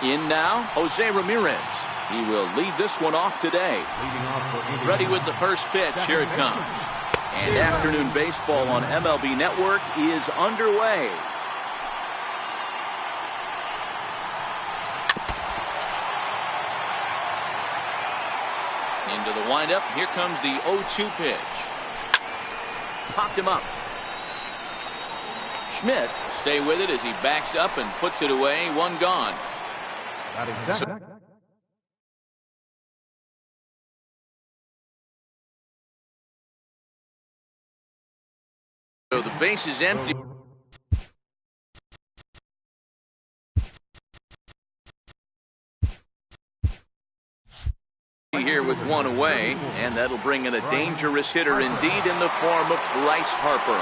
In now, Jose Ramirez. He will lead this one off today. Ready with the first pitch. Here it comes. And afternoon baseball on MLB Network is underway. Into the windup. Here comes the 0-2 pitch. Popped him up. Schmidt will stay with it as he backs up and puts it away. One gone. So the base is empty. Here with one away, and that'll bring in a dangerous hitter indeed in the form of Bryce Harper.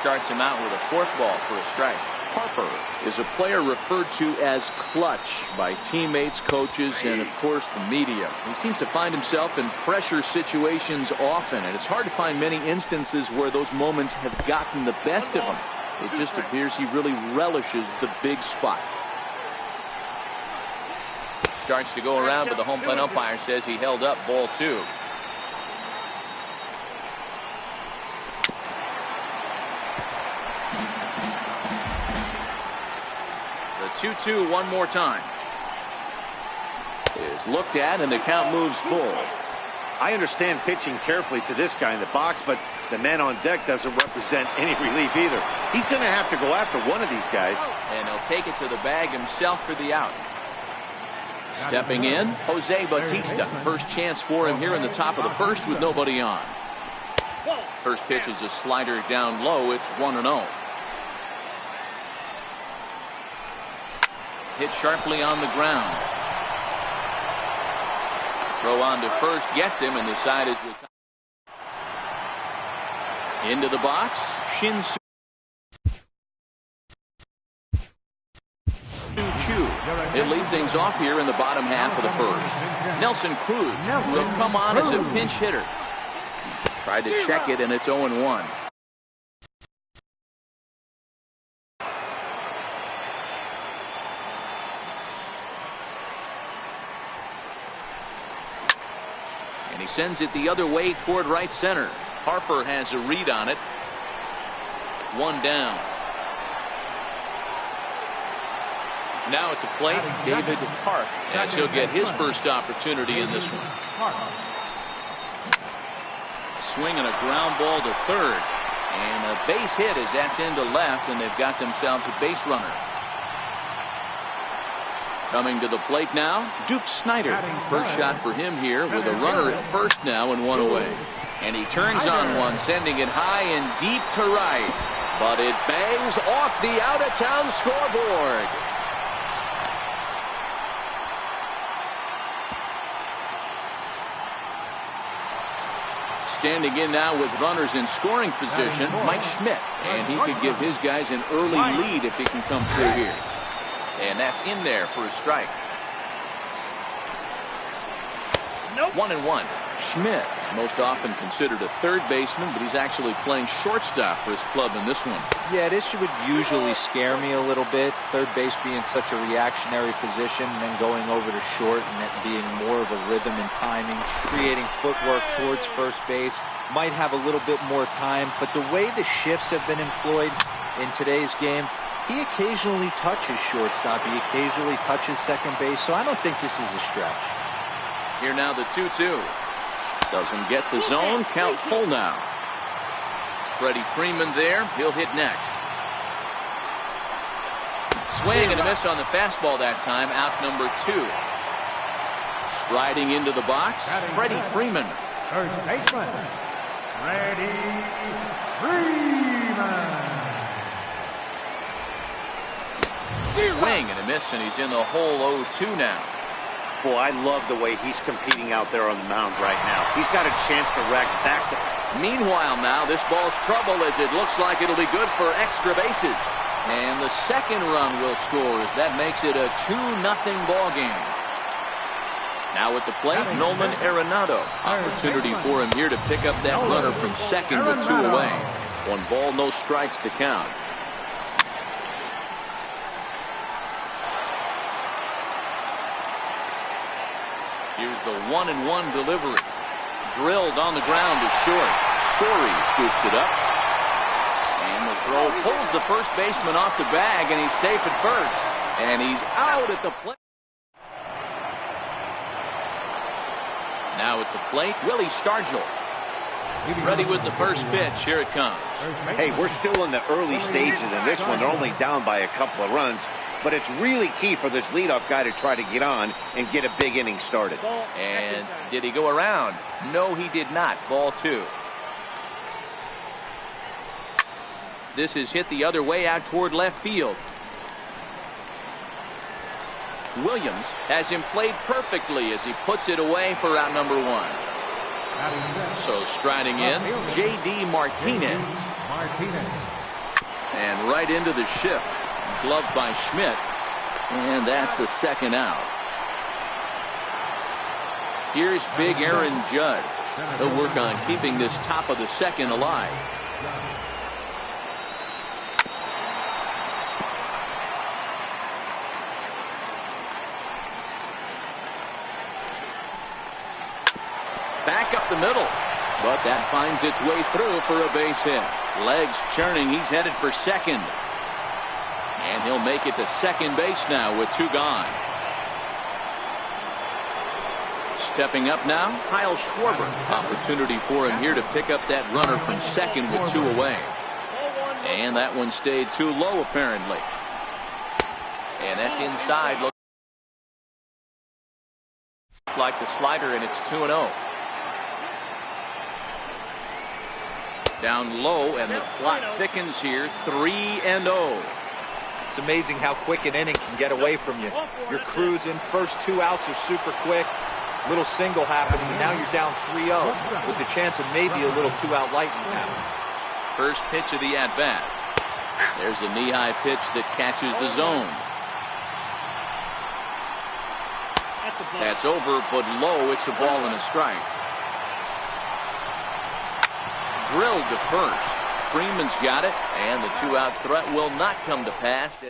Starts him out with a fourth ball for a strike. Harper is a player referred to as clutch by teammates, coaches, and of course the media. He seems to find himself in pressure situations often, and it's hard to find many instances where those moments have gotten the best of him. It just appears he really relishes the big spot. Starts to go around, but the home plate umpire says he held up. Ball 2. The 2-2 one more time. Is looked at, and the count moves full. I understand pitching carefully to this guy in the box, but the man on deck doesn't represent any relief either. He's going to have to go after one of these guys. And he'll take it to the bag himself for the out. Stepping in, Jose Bautista. First chance for him here in the top of the first with nobody on. First pitch is a slider down low. It's 1-0. Hit sharply on the ground. Throw on to first, gets him, and the side is retired. Into the box, Shin-Soo Choo. He'll lead things off here in the bottom half of the first. Nelson Cruz will come on as a pinch hitter. Tried to check it, and it's 0-1. And he sends it the other way toward right center. Harper has a read on it. One down. Now at the plate, David Park, as he'll get his first opportunity in this one. Swinging a ground ball to third. And a base hit as that's into left, and they've got themselves a base runner. Coming to the plate now, Duke Snider. First shot for him here with a runner at first now and one away. And he turns on one, sending it high and deep to right. But it bangs off the out-of-town scoreboard. Standing in now with runners in scoring position, Mike Schmidt. And he could give his guys an early lead if he can come through here. And that's in there for a strike. 1-1. Schmidt, most often considered a third baseman, but he's actually playing shortstop for his club in this one. Yeah, this would usually scare me a little bit. Third base being such a reactionary position, and then going over to short and it being more of a rhythm and timing, creating footwork towards first base. Might have a little bit more time, but the way the shifts have been employed in today's game, he occasionally touches shortstop. He occasionally touches second base, so I don't think this is a stretch. Here now the 2-2. Doesn't get the zone. Count full now. Freddie Freeman there. He'll hit next. Swing and a miss on the fastball that time. Out number 2. Striding into the box, Freddie Freeman. Third baseman, Freddie Freeman. Swing and a miss, and he's in the hole 0-2 now. Boy, I love the way he's competing out there on the mound right now. He's got a chance to rack back. Meanwhile now, this ball's trouble as it looks like it'll be good for extra bases. And the second run will score as that makes it a 2-0 ball game. Now at the plate, Nolan Arenado. Opportunity for him here to pick up that runner from second with 2 away. 1 ball, no strikes to count. Here's the 1-1 delivery. Drilled on the ground to short. Story scoops it up. And the throw pulls the first baseman off the bag, and he's safe at first. And he's out at the plate. Now at the plate, Willie Stargell. Ready with the first pitch. Here it comes. Hey, we're still in the early stages in this one. They're only down by a couple of runs. But it's really key for this leadoff guy to try to get on and get a big inning started. And did he go around? No, he did not. Ball 2. This is hit the other way out toward left field. Williams has him played perfectly as he puts it away for out number 1. So striding in, J.D. Martinez. And right into the shift. Gloved by Schmidt. And that's the second out. Here's big Aaron Judd. He'll work on keeping this top of the second alive. Back up the middle, but that finds its way through for a base hit. Legs churning, he's headed for second. And he'll make it to second base now with 2 gone. Stepping up now, Kyle Schwarber. Opportunity for him here to pick up that runner from second with 2 away. And that one stayed too low apparently. And that's inside. Looks like the slider, and it's 2-0. Down low, and the clock thickens here. 3-0. It's amazing how quick an inning can get away from you. You're cruising. First 2 outs are super quick. Little single happens, and now you're down 3-0 with the chance of maybe a little 2-out lightning happening. First pitch of the at-bat. There's a knee-high pitch that catches the zone. That's over, but low. It's a ball and a strike. Drilled to first. Freeman's got it, and the 2-out threat will not come to pass.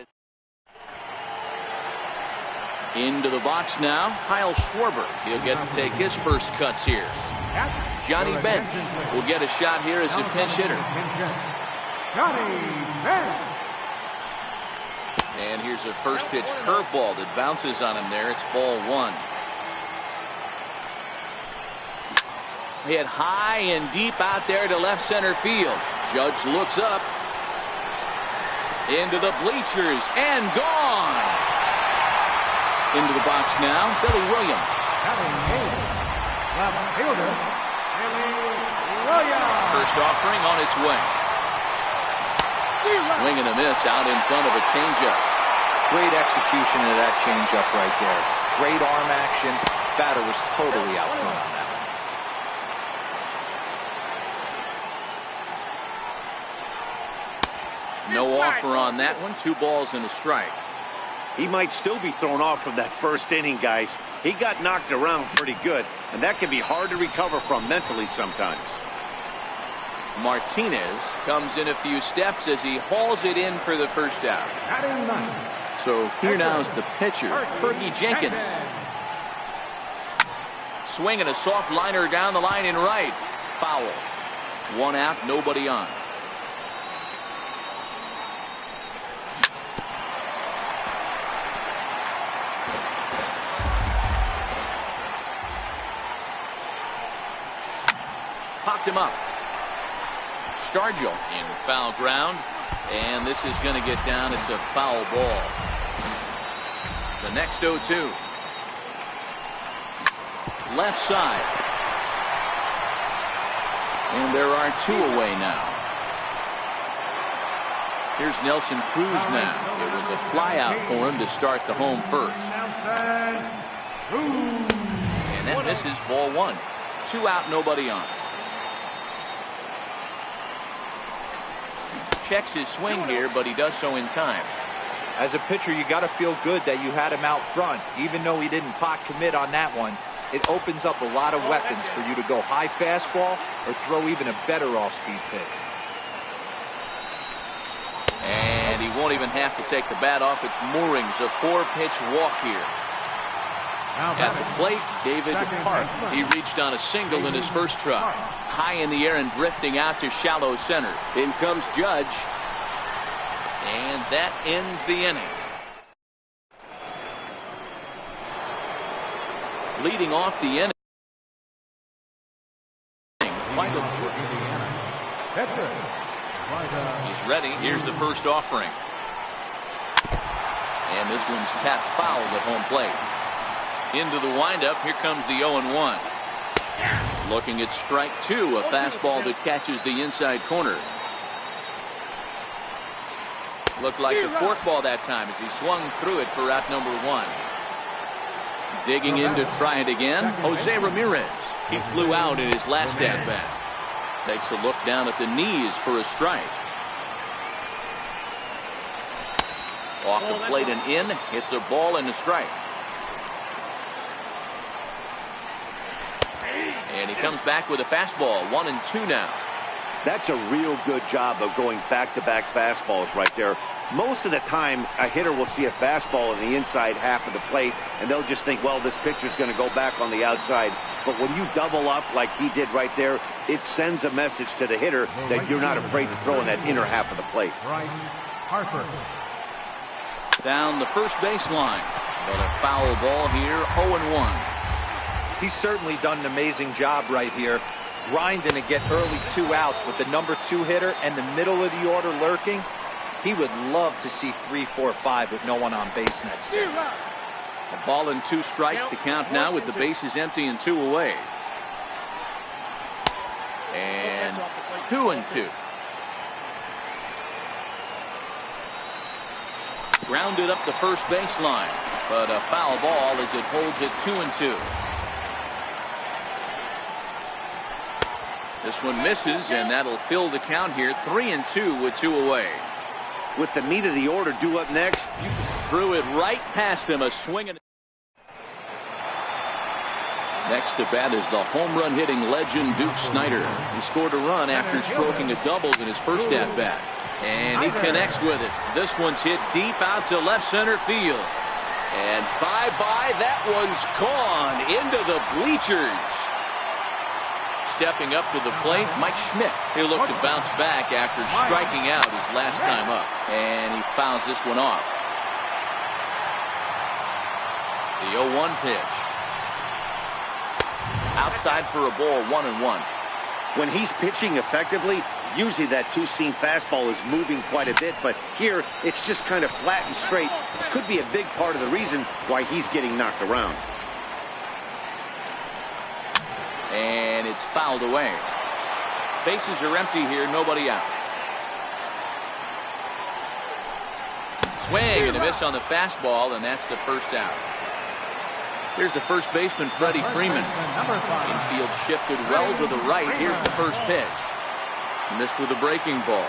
Into the box now, Kyle Schwarber. He'll get to take his first cuts here. Johnny Bench will get a shot here as a pinch hitter. And here's a first pitch curveball that bounces on him there. It's ball 1. Hit high and deep out there to left center field. Judge looks up. Into the bleachers and gone. Into the box now, Billy Williams. First offering on its way. Swing and a miss out in front of a changeup. Great execution of that changeup right there. Great arm action. Batter was totally out front on that one. No offer on that one. 2 balls and a strike. He might still be thrown off from that first inning, guys. He got knocked around pretty good, and that can be hard to recover from mentally sometimes. Martinez comes in a few steps as he hauls it in for the first out. So here now is the pitcher, Fergie Jenkins. Swinging a soft liner down the line in right. Foul. 1 out, nobody on. Popped him up. Stargell in foul ground, and this is going to get down. It's a foul ball. The next 0-2. Left side. And there are 2 away now. Here's Nelson Cruz now. It was a fly out for him to start the home first. And that misses, ball 1. 2 out, nobody on. Checks his swing here, but he does so in time. As a pitcher, you got to feel good that you had him out front. Even though he didn't pot commit on that one, it opens up a lot of weapons for you to go high fastball or throw even a better off-speed pitch. And he won't even have to take the bat off its moorings. A 4-pitch walk here. At the plate, David Hart. He reached on a single in his first try. High in the air and drifting out to shallow center. In comes Judge. And that ends the inning. Leading off the inning. He's ready. Here's the first offering. And this one's tapped foul at home plate. Into the windup. Here comes the 0-1. Looking at strike two. A fastball that catches the inside corner. Looked like the forkball that time as he swung through it for out number one. Digging in to try it again. Jose Ramirez. He flew out in his last at bat. Takes a look down at the knees for a strike. Off the plate and in. It's a ball and a strike. And he comes back with a fastball. 1-2 now. That's a real good job of going back-to-back fastballs right there. Most of the time, a hitter will see a fastball in the inside half of the plate, and they'll just think, well, this pitcher's going to go back on the outside. But when you double up like he did right there, it sends a message to the hitter that you're not afraid to throw in that inner half of the plate. Harper. Down the first baseline. But a foul ball here, 0-1. He's certainly done an amazing job right here, grinding to get early 2 outs with the number 2 hitter and the middle of the order lurking. He would love to see 3, 4, 5 with no one on base next inning. A ball and 2 strikes to count now with the bases empty and 2 away. And 2-2. Grounded up the first baseline, but a foul ball as it holds it 2-2. This one misses, and that'll fill the count here. 3-2 with 2 away. With the meat of the order due up next. Threw it right past him. A swing. Next to bat is the home run hitting legend Duke Snider. He scored a run after stroking a double in his first at bat. And he connects with it. This one's hit deep out to left center field. And bye-bye, that one's gone into the bleachers. Stepping up to the plate, Mike Schmidt. He'll look to bounce back after striking out his last time up. And he fouls this one off. The 0-1 pitch. Outside for a ball, 1-1. When he's pitching effectively, usually that two-seam fastball is moving quite a bit, but here it's just kind of flat and straight. Could be a big part of the reason why he's getting knocked around. And it's fouled away. Bases are empty here, nobody out. Swing and a miss on the fastball, and that's the first out. Here's the first baseman, Freddie Freeman. Infield shifted well to the right. Here's the first pitch. Missed with a breaking ball.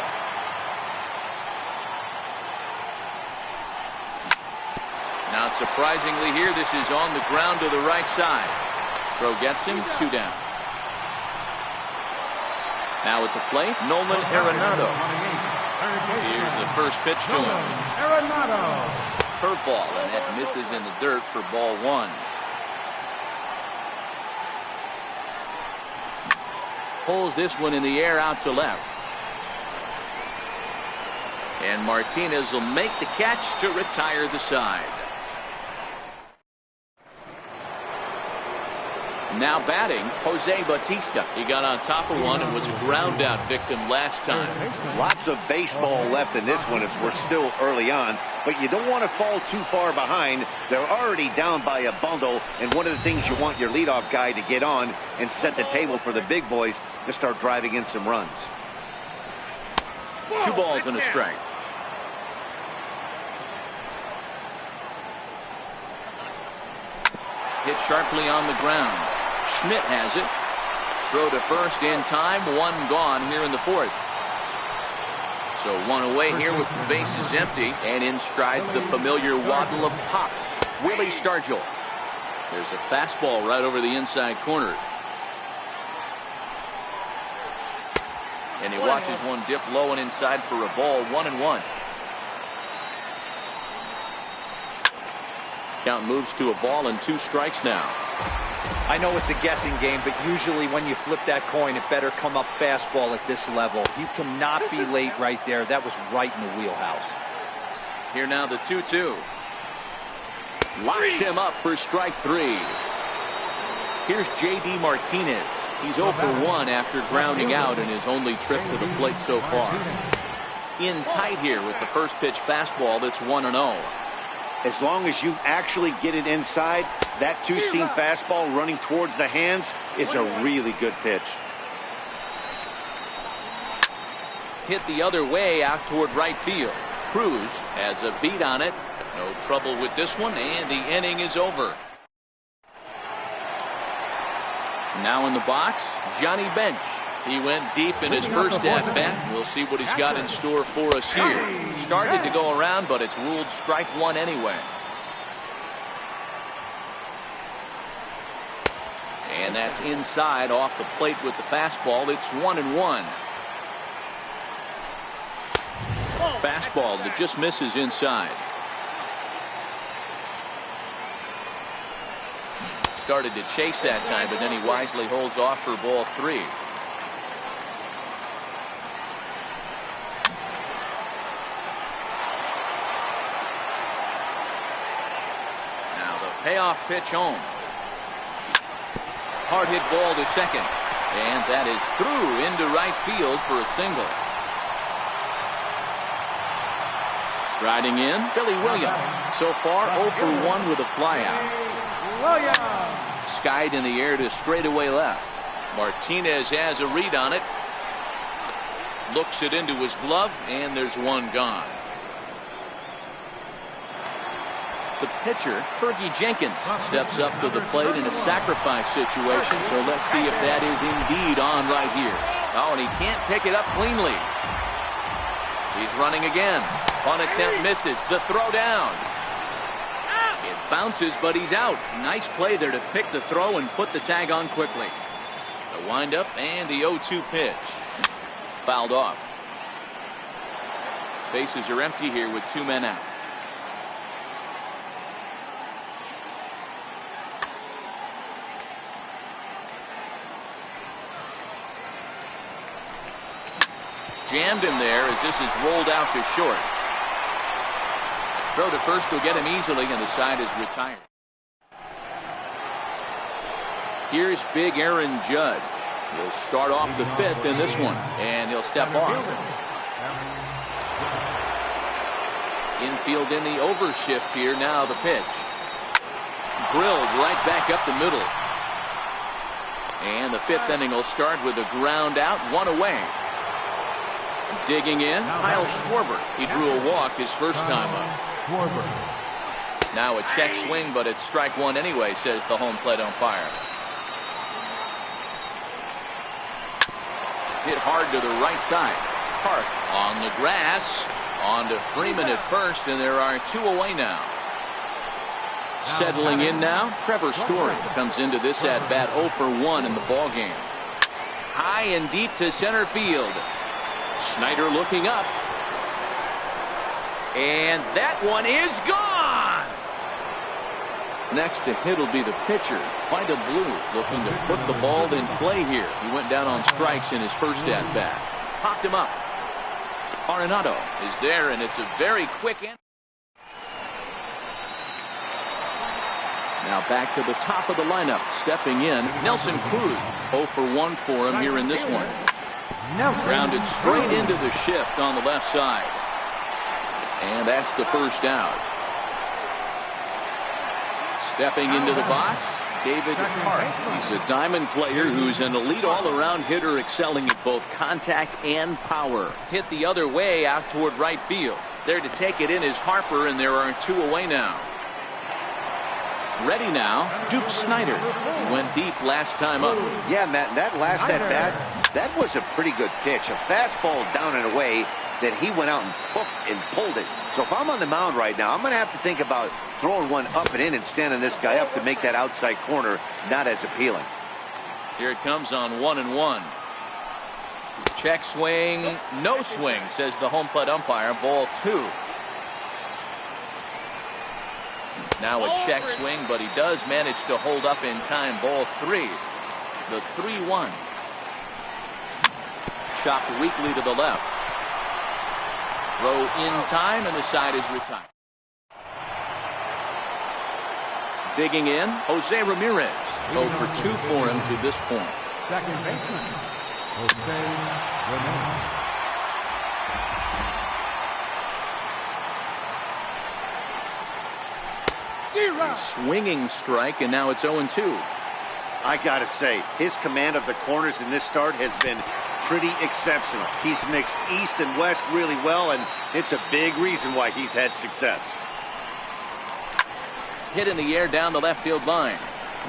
Now, surprisingly here, this is on the ground to the right side. Throw gets him, 2 down. Now at the plate, Nolan Arenado. Here's the first pitch to him. Curveball, and that misses in the dirt for ball 1. Pulls this one in the air out to left. And Martinez will make the catch to retire the side. Now batting, Jose Bautista. He got on top of one and was a ground out victim last time. Lots of baseball left in this one as we're still early on, but you don't want to fall too far behind. They're already down by a bundle, and one of the things you want your leadoff guy to get on and set the table for the big boys to start driving in some runs. 2 balls and a strike. Hit sharply on the ground. Schmidt has it. Throw to first in time. 1 gone here in the 4th. So 1 away here with the bases empty. And in strides the familiar waddle of pops. Willie Stargell. There's a fastball right over the inside corner. And he watches one dip low and inside for a ball. 1-1. Count moves to a ball and 2 strikes now. I know it's a guessing game, but usually when you flip that coin, it better come up fastball at this level. You cannot be late right there. That was right in the wheelhouse. Here now the 2-2. Locks him up for strike 3. Here's J.D. Martinez. He's 0 for 1 after grounding out in his only trip to the plate so far. In tight here with the first pitch fastball that's 1-0. As long as you actually get it inside, that two-seam fastball running towards the hands is a really good pitch. Hit the other way out toward right field. Cruz has a beat on it. No trouble with this one, and the inning is over. Now in the box, Johnny Bench. He went deep in his first at-bat. We'll see what he's got in store for us here. Started to go around, but it's ruled strike 1 anyway. And that's inside off the plate with the fastball. It's 1-1. Fastball that just misses inside. Started to chase that time, but then he wisely holds off for ball 3. Payoff pitch home. Hard hit ball to second. And that is through into right field for a single. Striding in, Billy Williams. So far 0 for 1 with a flyout. Skied in the air to straightaway left. Martinez has a read on it. Looks it into his glove, and there's one gone. The pitcher, Fergie Jenkins, steps up to the plate in a sacrifice situation, so let's see if that is indeed on right here. Oh, and he can't pick it up cleanly. He's running again. Punt attempt misses. The throw down. It bounces, but he's out. Nice play there to pick the throw and put the tag on quickly. The windup and the 0-2 pitch. Fouled off. Bases are empty here with 2 men out. Jammed him there as this is rolled out to short. Throw to first will get him easily, and the side is retired. Here's big Aaron Judge. He'll start off the 5th in this one, and he'll step off. Infield in the overshift here. Now the pitch. Drilled right back up the middle. And the 5th inning will start with a ground out, 1 away. Digging in, Kyle Schwarber. He drew a walk his first time up. Now a check swing, but it's strike 1 anyway, says the home plate umpire. Hit hard to the right side. Park on the grass. On to Freeman at first, and there are 2 away now. Settling in now, Trevor Story comes into this at-bat 0 for 1 in the ballgame. High and deep to center field. Snyder looking up. And that one is gone. Next to hit will be the pitcher, Vida Blue, looking to put the ball in play here. He went down on strikes in his first at-bat. Popped him up. Arenado is there, and it's a very quick end. Now back to the top of the lineup. Stepping in, Nelson Cruz. 0 for 1 for him here in this one. Grounded straight into the shift on the left side. And that's the first out. Stepping into the box, David Hart. He's a diamond player who's an elite all-around hitter, excelling at both contact and power. Hit the other way out toward right field. There to take it in is Harper, and there are 2 away now. Ready now, Duke Snyder. He went deep last time up. Yeah, Matt, that last at-bat, that was a pretty good pitch. A fastball down and away that he went out and hooked and pulled it. So if I'm on the mound right now, I'm going to have to think about throwing one up and in and standing this guy up to make that outside corner not as appealing. Here it comes on 1-1. Check swing, no swing, says the home plate umpire. Ball 2. Now a check swing, but he does manage to hold up in time. Ball 3. The 3-1. Chopped weakly to the left. Throw in time, and the side is retired. Digging in, Jose Ramirez. 0 for 2 for him to this point. Second baseman, Jose Ramirez. Swinging strike, and now it's 0-2. I gotta say, his command of the corners in this start has been pretty exceptional. He's mixed east and west really well, and it's a big reason why he's had success. Hit in the air down the left field line.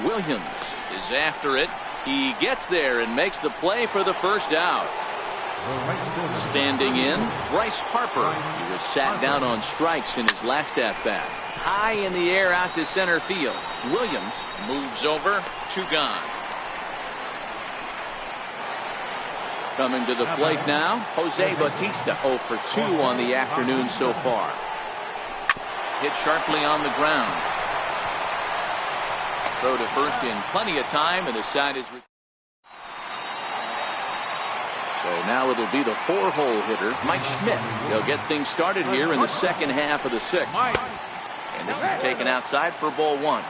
Williams is after it. He gets there and makes the play for the first out. Standing in, Bryce Harper. He was sat down on strikes in his last at-bat. High in the air out to center field. Williams moves over, 2 gone. Coming to the plate now, Jose Bautista. 0 for 2 on the afternoon so far. Hit sharply on the ground. Throw to first in plenty of time, and the side is. So now it'll be the 4-hole hitter, Mike Schmidt. He'll get things started here in the second half of the 6th. And this is taken outside for ball 1.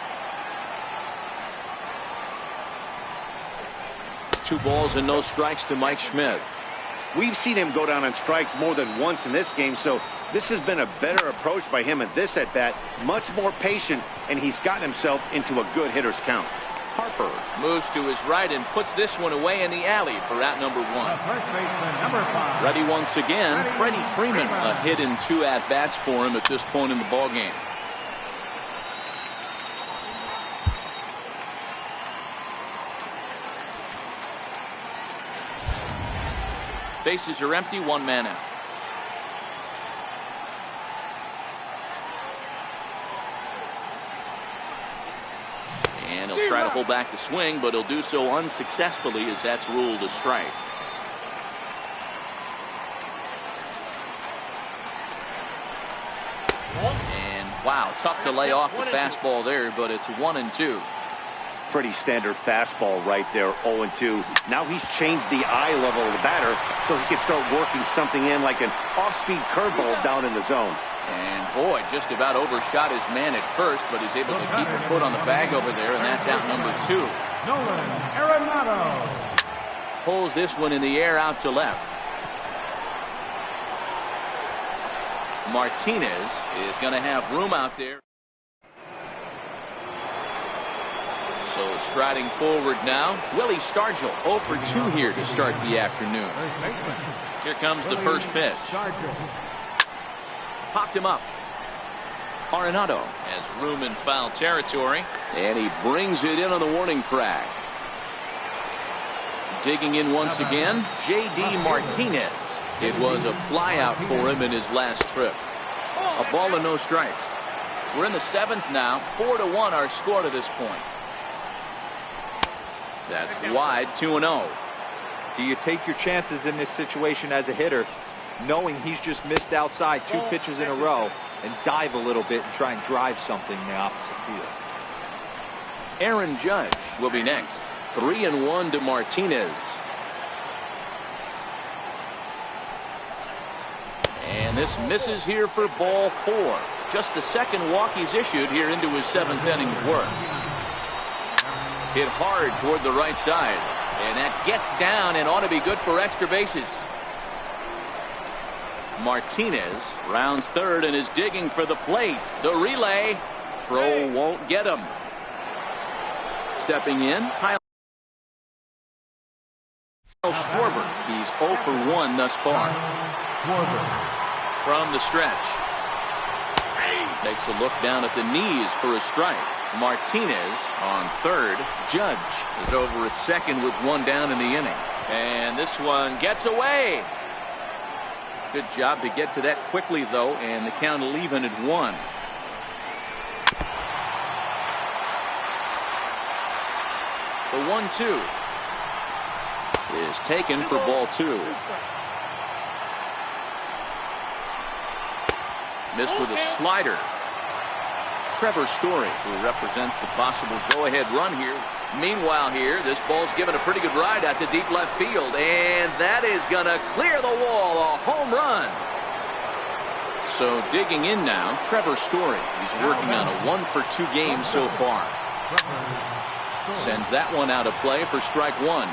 2 balls and no strikes to Mike Schmidt. We've seen him go down on strikes more than once in this game, so this has been a better approach by him at this at-bat. Much more patient, and he's gotten himself into a good hitter's count. Harper moves to his right and puts this one away in the alley for out number 1. First baseman, number 5. Ready once again, Freddie Freeman. A hit in 2 at-bats for him at this point in the ballgame. Bases are empty, 1 man out. And he'll try to hold back the swing, but he'll do so unsuccessfully as that's ruled a strike. And wow, tough to lay off the fastball there, but it's 1-2. Pretty standard fastball right there, 0-2. Now he's changed the eye level of the batter so he can start working something in like an off-speed curveball down in the zone. And boy, just about overshot his man at first, but he's able to keep the foot on the bag over there, and that's out number 2. Nolan Arenado. Pulls this one in the air out to left. Martinez is going to have room out there. So striding forward now, Willie Stargell. 0 for 2 here to start the afternoon. Here comes the first pitch. Popped him up. Arenado has room in foul territory, and he brings it in on the warning track. Digging in once again, J.D. Martinez. It was a flyout for him in his last trip. A ball and no strikes. We're in the 7th now. 4-1 our score to this point. That's wide, 2-0. Do you take your chances in this situation as a hitter, knowing he's just missed outside 2 pitches in a row, and dive a little bit and try and drive something in the opposite field? Aaron Judge will be next. 3-1 to Martinez. And this misses here for ball 4. Just the 2nd walk he's issued here into his 7th inning of work. Hit hard toward the right side, and that gets down and ought to be good for extra bases. Martinez rounds 3rd and is digging for the plate. The relay throw won't get him. Stepping in, Kyle Schwarber. He's 0 for 1 thus far. From the stretch, takes a look down at the knees for a strike. Martinez on 3rd. Judge is over at 2nd with 1 down in the inning. And this one gets away. Good job to get to that quickly, though, and the count will even at 1. The 1-2 is taken for ball 2. Missed with a slider. Trevor Story, who represents the possible go-ahead run here. Meanwhile here, this ball's given a pretty good ride out to deep left field, and that is going to clear the wall, a home run. So digging in now, Trevor Story. He's working on a 1-for-2 game so far. Sends that one out of play for strike one.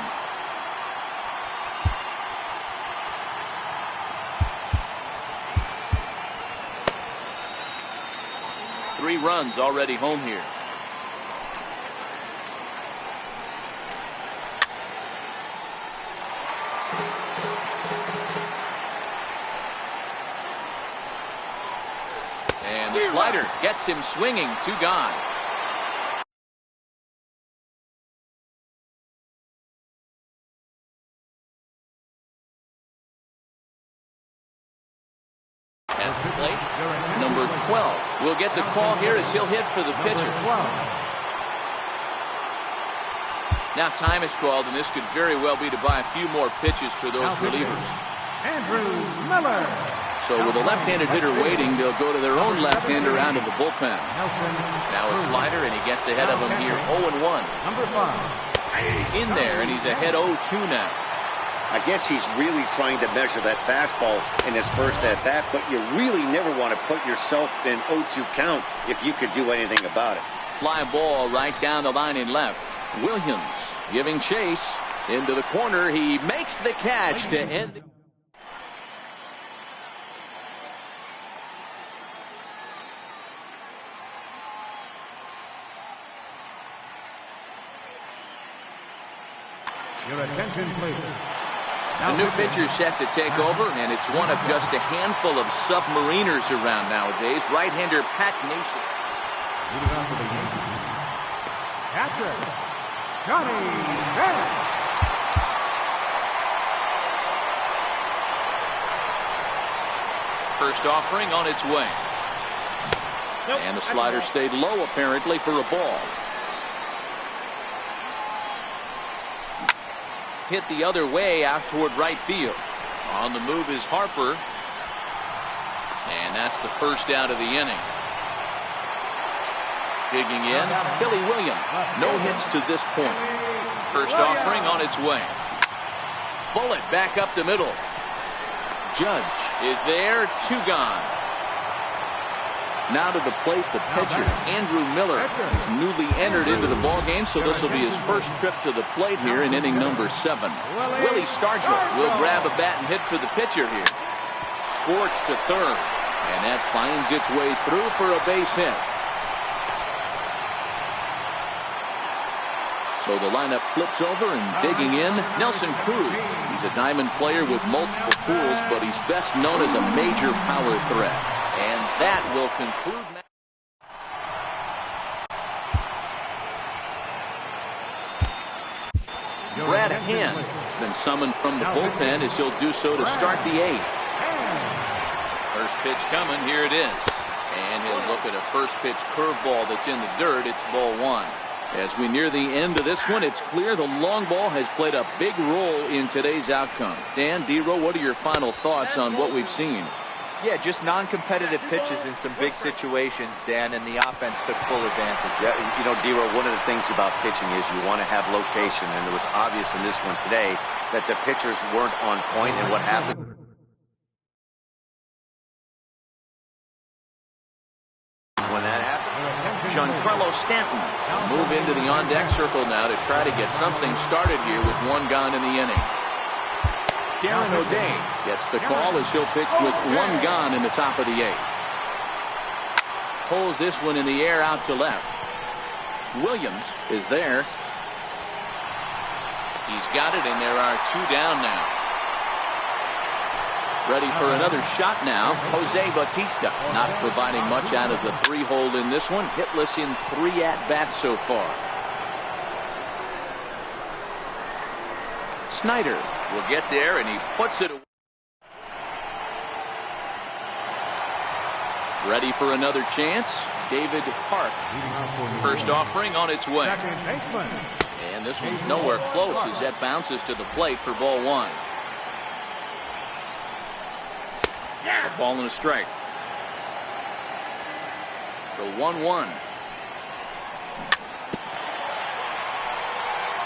Three runs already home here. And the slider gets him swinging. 2 gone. At the plate, number 12 will get the call here as he'll hit for the pitcher. Now time is called, and this could very well be to buy a few more pitches for those relievers. Andrew Miller. So with a left-handed hitter waiting, they'll go to their own left-hander out of the bullpen. Now a slider, and he gets ahead of him here, 0-1. Number 5. In there, and he's ahead 0-2 now. I guess he's really trying to measure that fastball in his first at-bat, but you really never want to put yourself in 0-2 count if you could do anything about it. Fly ball right down the line in left. Williams giving chase into the corner. He makes the catch to end the... Your attention, please. The new pitcher set to take over, and it's one of just a handful of submariners around nowadays. Right-hander Pat Nation. Leading off for the Yankees, catcher, Johnny Bench. First offering on its way. And the slider stayed low, apparently, for a ball. Hit the other way out toward right field. On the move is Harper. And that's the first out of the inning. Digging in, Billy Williams. No hits to this point. First offering on its way. Bullet back up the middle. Judge is there. 2 gone. Now to the plate, the pitcher, Andrew Miller. He's newly entered into the ballgame, so this will be his first trip to the plate here in inning number 7. Willie Stargell will grab a bat and hit for the pitcher here. Scorched to third, and that finds its way through for a base hit. So the lineup flips over, and digging in, Nelson Cruz. He's a diamond player with multiple tools, but he's best known as a major power threat. And that will conclude. Brad Hand has been summoned from the bullpen as he'll do so to start the 8th. First pitch coming. Here it is. And he'll look at a first pitch curveball that's in the dirt. It's ball 1. As we near the end of this one, it's clear the long ball has played a big role in today's outcome. Dan, D-Row, what are your final thoughts on what we've seen? Yeah, just non-competitive pitches in some big situations, Dan, and the offense took full advantage. Yeah, you know, D-Row, one of the things about pitching is you want to have location, and it was obvious in this one today that the pitchers weren't on point, and what happened? When that happened? Giancarlo Stanton will move into the on-deck circle now to try to get something started here with 1 gone in the inning. Darren O'Day gets the call as he'll pitch with 1 gone in the top of the 8th. Pulls this one in the air out to left. Williams is there. He's got it, and there are 2 down now. Ready for another shot now. Jose Bautista not providing much out of the 3-hole in this one. Hitless in 3 at-bats so far. Snyder will get there, and he puts it away. Ready for another chance. David Park. First offering on its way. And this one's nowhere close as that bounces to the plate for ball 1. A ball and a strike. The 1-1.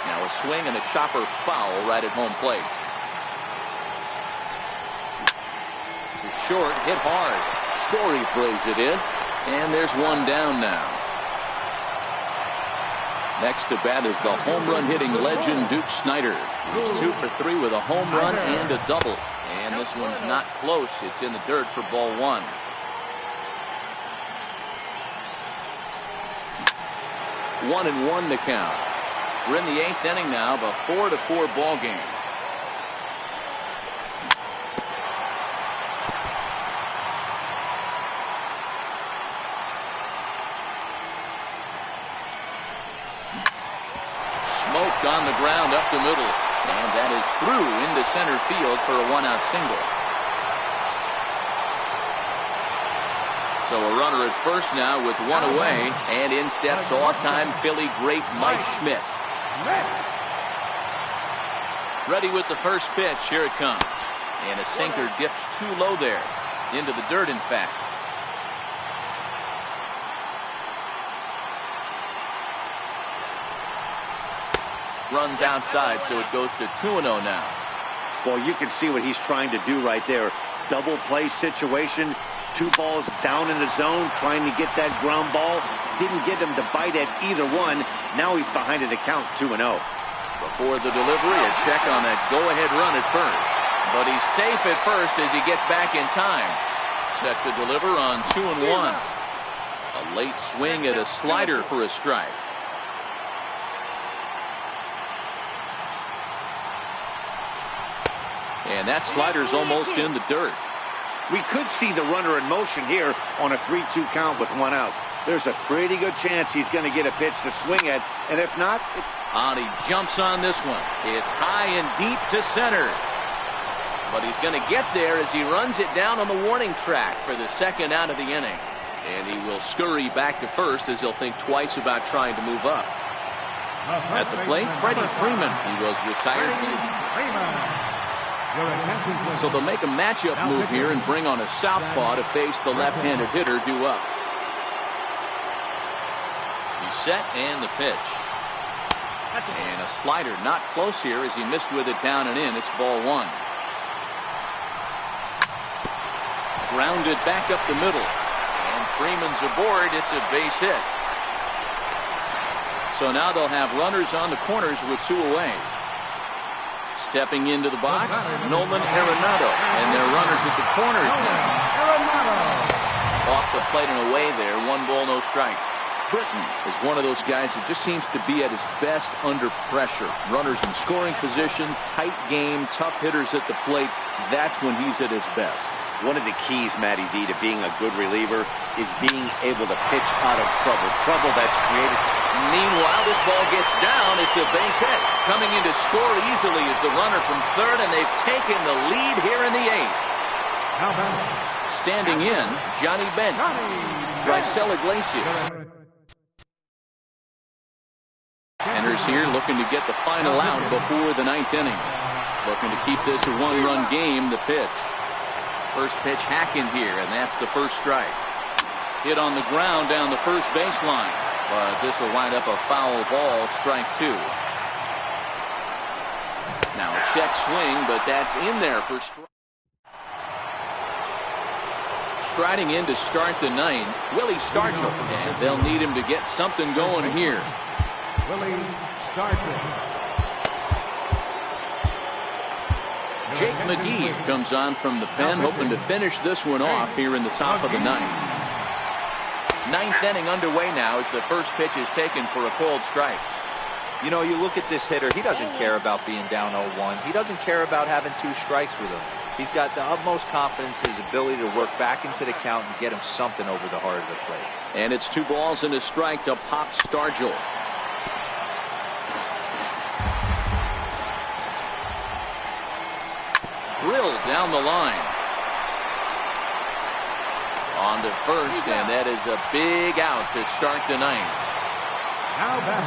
Now a swing and a chopper foul right at home plate. Short, hit hard. Story plays it in, and there's one down now. Next to bat is the home run hitting legend Duke Snider. He's 2 for 3 with a home run and a double. And this one's not close. It's in the dirt for ball 1. One and one the count. We're in the 8th inning now of a 4-4 ball game. Smoked on the ground up the middle, and that is through into center field for a 1-out single. So a runner at first now with 1 away, and in steps all-time Philly great Mike Schmidt. Ready with the first pitch. Here it comes, and a sinker dips too low there, into the dirt in fact. Runs outside, so it goes to 2-0 now. Well, you can see what he's trying to do right there. Double play situation. 2 balls down in the zone, trying to get that ground ball. Didn't get him to bite at either one. Now he's behind in the count, 2-0. Before the delivery, a check on that go-ahead run at first. But he's safe at first as he gets back in time. Set to deliver on 2-1. A late swing at a slider for a strike. And that slider's almost in the dirt. We could see the runner in motion here on a 3-2 count with 1 out. There's a pretty good chance he's going to get a pitch to swing at, and if not... He jumps on this one. It's high and deep to center. But he's going to get there as he runs it down on the warning track for the 2nd out of the inning. And he will scurry back to first as he'll think twice about trying to move up. At the plate, Freddie Freeman. He was retired. So they'll make a matchup move here and bring on a southpaw to face the left-handed hitter due up. He's set and the pitch. And a slider not close here as he missed with it down and in. It's ball 1. Grounded back up the middle. And Freeman's aboard. It's a base hit. So now they'll have runners on the corners with 2 away. Stepping into the box, Nolan Arenado, and they're runners at the corners now. Off the plate and away there, 1 ball, no strikes. Britton is one of those guys that just seems to be at his best under pressure. Runners in scoring position, tight game, tough hitters at the plate. That's when he's at his best. One of the keys, Matty D, to being a good reliever is being able to pitch out of trouble. Trouble that's created. Meanwhile, this ball gets down. It's a base hit. Coming in to score easily is the runner from third, and they've taken the lead here in the 8th. Standing in, Johnny Bench. Raisel Iglesias enters here looking to get the final out before the 9th inning. Looking to keep this a 1-run game. The pitch. First pitch hacking here, and that's the first strike. Hit on the ground down the first baseline, but this will wind up a foul ball, strike 2. Now a check swing, but that's in there for strike. Striding in to start the 9th, Willie Stargell, and they'll need him to get something going here. Willie Stargell. Jake McGee comes on from the pen, hoping to finish this one off here in the top of the 9th. 9th inning underway now as the first pitch is taken for a called strike. You know, you look at this hitter, he doesn't care about being down 0-1. He doesn't care about having 2 strikes with him. He's got the utmost confidence in his ability to work back into the count and get him something over the heart of the plate. And it's 2 balls and a strike to Pop Stargell. Drilled down the line. On to first, and that is a big out to start the 9th.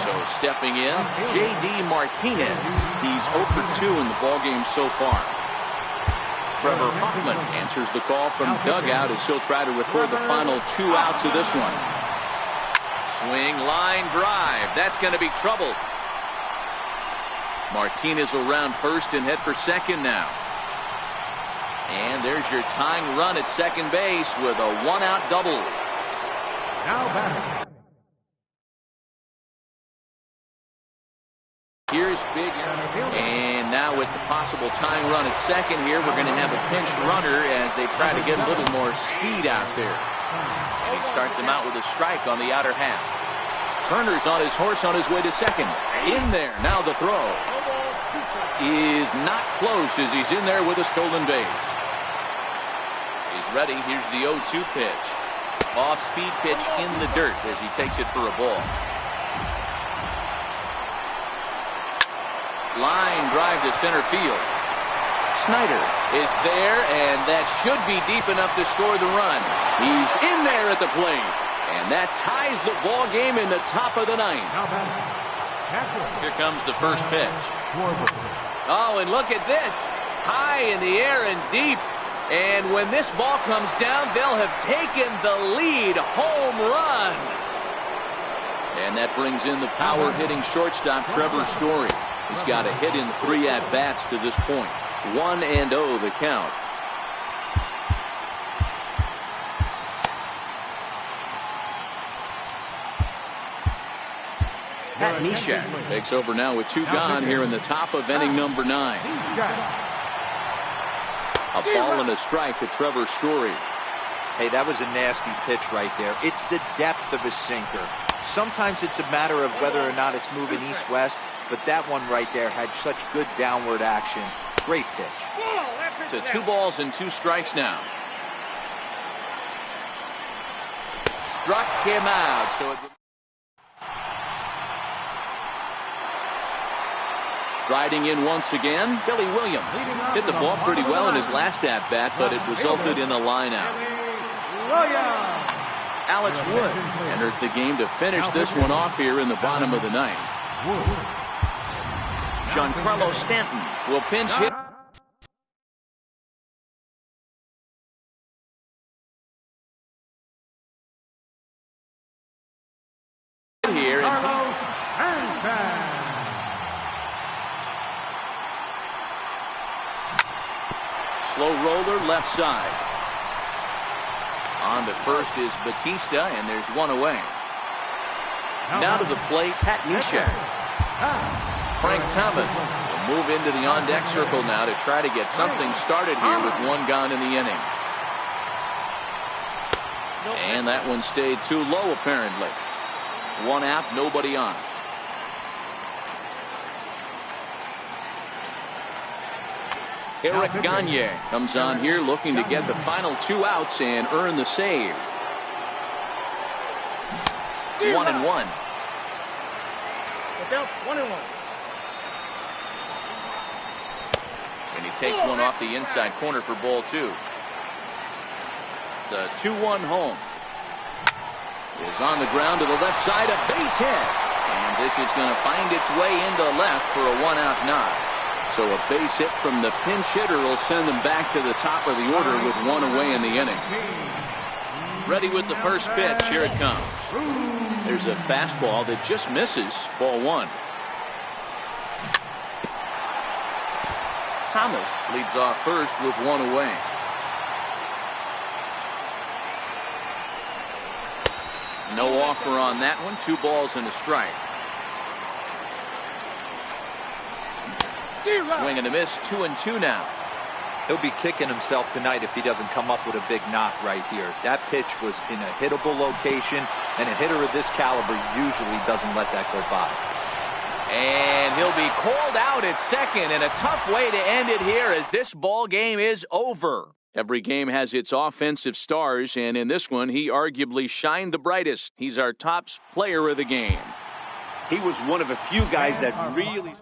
So stepping in, J.D. Martinez. He's 0 for 2 in the ballgame so far. Trevor Hoffman answers the call from dugout as he'll try to record the final 2 outs of this one. Swing, line drive. That's going to be trouble. Martinez will round first and head for second now. And there's your tying run at second base with a one-out double. Now batting. Here's big, and now with the possible tying run at second here, we're going to have a pinch runner as they try to get a little more speed out there. And he starts him out with a strike on the outer half. Turner's on his horse on his way to second. In there, now the throw is not close as he's in there with a stolen base. He's ready, here's the 0-2 pitch. Off-speed pitch in the dirt as he takes it for a ball. Line drive to center field. Snyder is there, and that should be deep enough to score the run. He's in there at the plate, and that ties the ball game in the top of the ninth. Here comes the first pitch. Oh, and look at this. High in the air and deep. And when this ball comes down, they'll have taken the lead. Home run. And that brings in the power-hitting shortstop, Trevor Story. He's got a hit in 3 at-bats to this point. 1-0 the count. Pat Neshek takes over now with 2 gone here in the top of inning number 9. A ball and a strike to Trevor Story. Hey, that was a nasty pitch right there. It's the depth of a sinker. Sometimes it's a matter of whether or not it's moving east-west, but that one right there had such good downward action. Great pitch. To 2 balls and 2 strikes now. Struck him out. So striding in once again, Billy Williams hit the ball pretty well in his last at-bat, but it resulted in a line-out. Alex Wood enters the game to finish this one off here in the bottom of the ninth. Giancarlo Stanton will pinch hit. Here slow roller left side. On the first is Batista, and there's one away. Now to the plate, Pat Neshek. Frank Thomas will move into the on-deck circle now to try to get something started here with 1 gone in the inning. And that one stayed too low, apparently. 1 out, nobody on. Eric Gagne comes on here looking to get the final 2 outs and earn the save. 1-1. 1-1. And he takes one off the inside corner for ball 2. The 2-1 home is on the ground to the left side, a base hit. And this is going to find its way into left for a 1-out knock. So a base hit from the pinch hitter will send them back to the top of the order with 1 away in the inning. Ready with the first pitch. Here it comes. There's a fastball that just misses. Ball 1. Thomas leads off first with 1 away. No offer on that one. 2 balls and a strike. Swing and a miss. 2-2 now. He'll be kicking himself tonight if he doesn't come up with a big knock right here. That pitch was in a hittable location, and a hitter of this caliber usually doesn't let that go by. And he'll be called out at second, and a tough way to end it here as this ball game is over. Every game has its offensive stars, and in this one, he arguably shined the brightest. He's our top player of the game. He was one of a few guys that really...